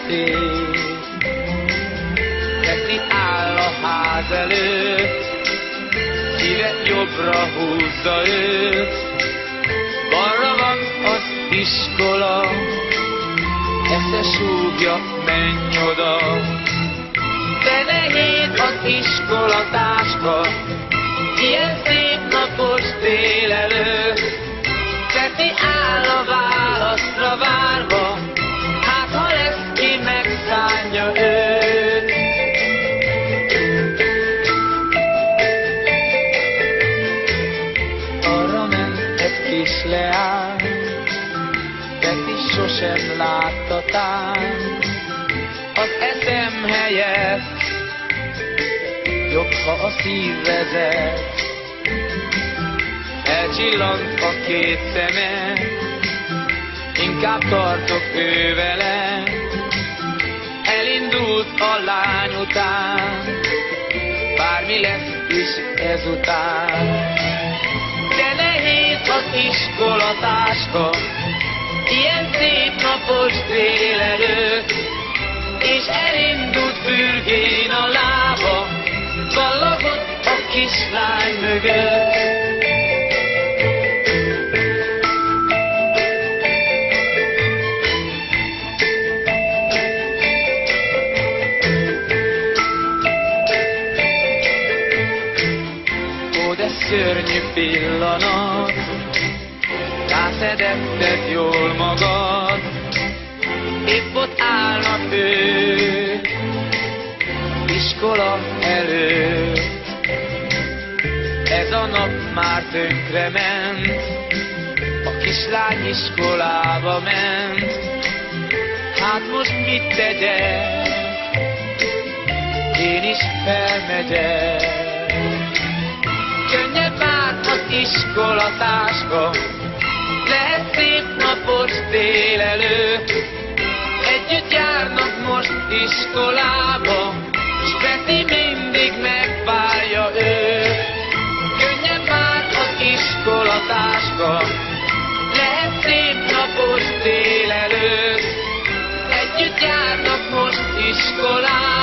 esték. Peti áll a ház előtt, szíve jobbra húzza őt. Balra van az iskola, esze súgja, menj oda. De nehéz az iskolatáska, ilyen szép napos délelőtt. Peti áll a válaszra várva, hát ha lesz, ki megszánja őt. Arra ment egy kis leány, Peti sosem látta tán. Az eszem helyett jobb, ha a szív vezet. Elcsillant a két szeme, inkább tartok ő vele. Elindult a lány után, bármi lesz is ezután. De nehéz az iskolatáska, ilyen szép napos délelőtt. És elindult fürgén a lába, ballagott a kislány mögött. Szörnyű pillanat, rászedetted jól magad, épp ott állnak ők, iskola előtt. Ez a nap már tönkrement, a kislány iskolába ment. Hát most mit tegyek, én is felmegyek. Könnyebb már az iskolatáska, lehet szép napos délelőtt. Együtt járnak most iskolába, s Peti mindig megvárja őt. Könnyebb már az iskolatáska, lehet szép napos délelőtt. Együtt járnak most iskolába,